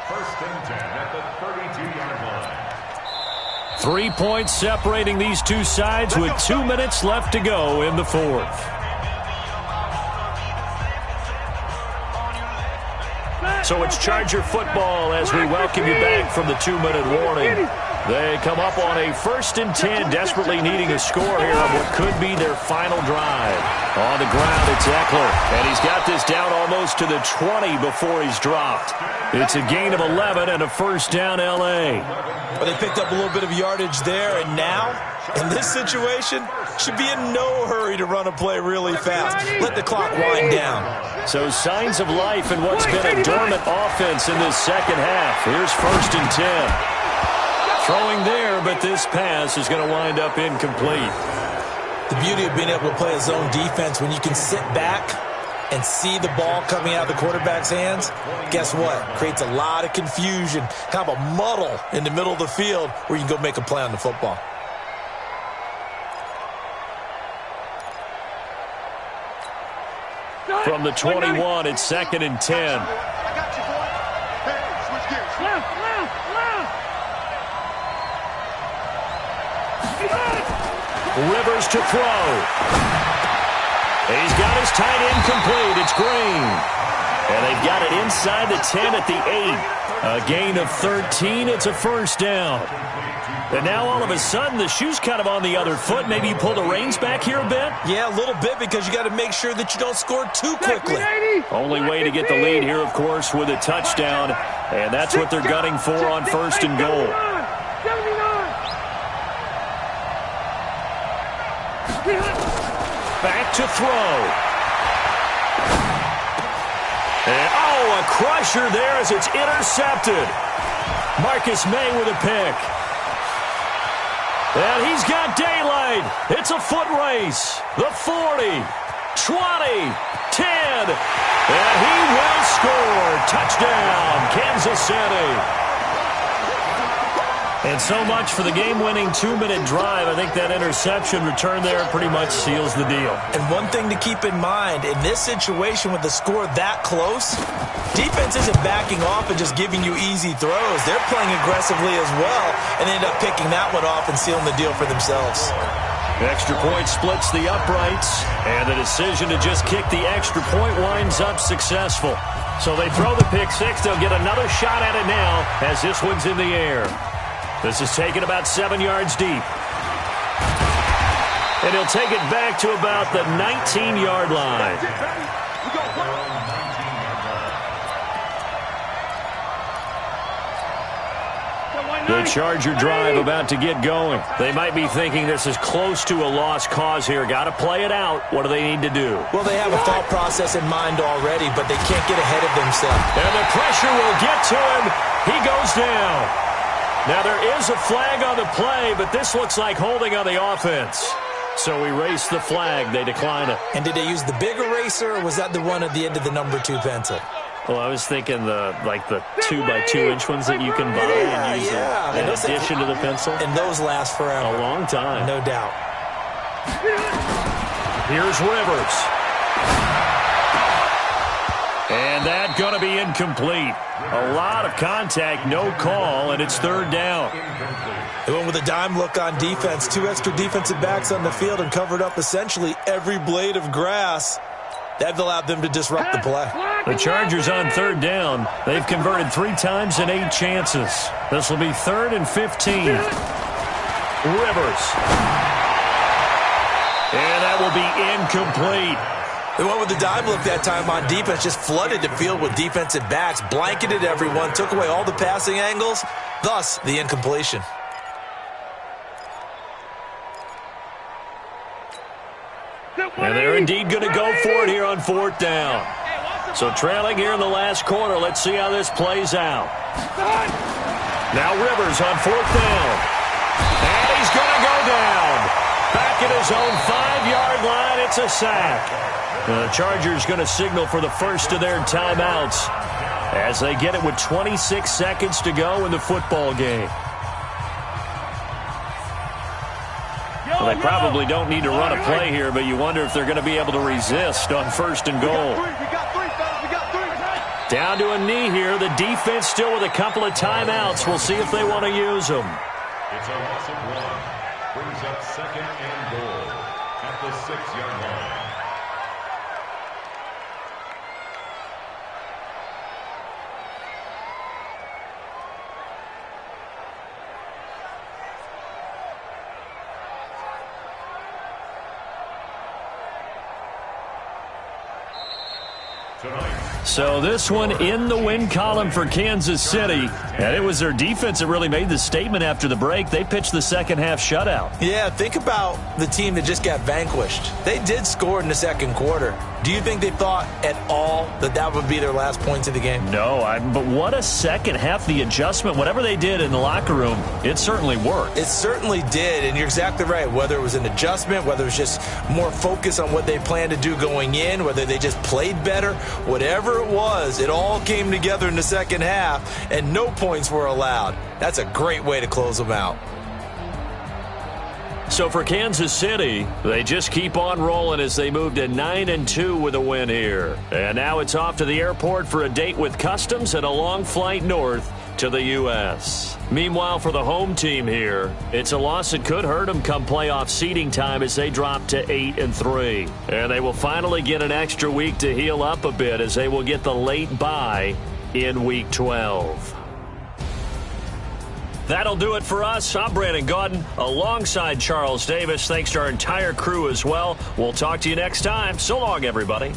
1st and 10 at the 32-yard line. 3 points separating these two sides with 2 minutes left to go in the 4th. So it's Charger football as we welcome you back from the 2-minute warning. They come up on a 1st and 10, desperately needing a score here on what could be their final drive. On the ground, it's Eckler, and he's got this down almost to the 20 before he's dropped. It's a gain of 11 and a first down, L.A. Well, they picked up a little bit of yardage there, and now, in this situation, should be in no hurry to run a play really fast. Let the clock wind down. So signs of life in what's been a dormant offense in this second half. Here's 1st and 10. Throwing there, but this pass is going to wind up incomplete. The beauty of being able to play a zone defense when you can sit back and see the ball coming out of the quarterback's hands, guess what? Creates a lot of confusion, kind of a muddle in the middle of the field where you can go make a play on the football. From the 21, it's 2nd and 10. I got you, boy. Hey, switch gears. Left. Rivers to throw. He's got his tight end complete. It's Green. And they've got it inside the 10 at the 8. A gain of 13. It's a first down. And now all of a sudden the shoe's kind of on the other foot. Maybe you pull the reins back here a bit? Yeah, a little bit because you got to make sure that you don't score too quickly. Only way to get the lead here, of course, with a touchdown. And that's what they're gunning for on 1st and goal. Back to throw. And, a crusher there as it's intercepted. Marcus May with a pick. And he's got daylight. It's a foot race. The 40, 20, 10. And he will score. Touchdown, Kansas City. And so much for the game-winning 2-minute drive. I think that interception return there pretty much seals the deal. And one thing to keep in mind, in this situation with the score that close, defense isn't backing off and just giving you easy throws. They're playing aggressively as well and end up picking that one off and sealing the deal for themselves. Extra point splits the uprights, and the decision to just kick the extra point winds up successful. So they throw the pick six. They'll get another shot at it now as this one's in the air. This is taken about 7 yards deep. And he'll take it back to about the 19-yard line. The Charger drive about to get going. They might be thinking this is close to a lost cause here. Got to play it out. What do they need to do? Well, they have a thought process in mind already, but they can't get ahead of themselves. And the pressure will get to him. He goes down. Now, there is a flag on the play, but this looks like holding on the offense. So we race the flag. They decline it. And did they use the big eraser, or was that the one at the end of the number 2 pencil? Well, I was thinking the 2x2-inch ones that you can buy and use in addition to the pencil. And those last forever. A long time. No doubt. Here's Rivers. And that's going to be incomplete. A lot of contact, no call, and it's 3rd down. They went with a dime look on defense. 2 extra defensive backs on the field and covered up essentially every blade of grass. That allowed them to disrupt the play. The Chargers on 3rd down. They've converted 3 times in 8 chances. This will be 3rd and 15. Rivers. will be incomplete. They went with the dive look that time on defense, just flooded the field with defensive backs, blanketed everyone, took away all the passing angles, thus the incompletion. And they're indeed going to go for it here on 4th down. So trailing here in the last quarter, let's see how this plays out. Now Rivers on 4th down. And he's going to go down. Back at his own 5-yard line, it's a sack. The Chargers going to signal for the first of their timeouts as they get it with 26 seconds to go in the football game. Well, they probably don't need to run a play here, but you wonder if they're going to be able to resist on 1st and goal. Down to a knee here. The defense still with a couple of timeouts. We'll see if they want to use them. It's a loss of 1. Brings up 2nd and goal at the 6-yard line. So this one in the win column for Kansas City. And it was their defense that really made the statement after the break. They pitched the second-half shutout. Yeah, think about the team that just got vanquished. They did score in the second quarter. Do you think they thought at all that that would be their last points of the game? No, but what a second half. The adjustment, whatever they did in the locker room, it certainly worked. It certainly did, and you're exactly right. Whether it was an adjustment, whether it was just more focus on what they planned to do going in, whether they just played better, whatever it was, it all came together in the second half, and no points were allowed. That's a great way to close them out. So for Kansas City, they just keep on rolling as they move to 9-2 with a win here. And now it's off to the airport for a date with Customs and a long flight north to the U.S. Meanwhile, for the home team here, it's a loss that could hurt them come playoff seeding time as they drop to 8-3. And they will finally get an extra week to heal up a bit as they will get the late bye in Week 12. That'll do it for us. I'm Brandon Gaudin alongside Charles Davis. Thanks to our entire crew as well. We'll talk to you next time. So long, everybody.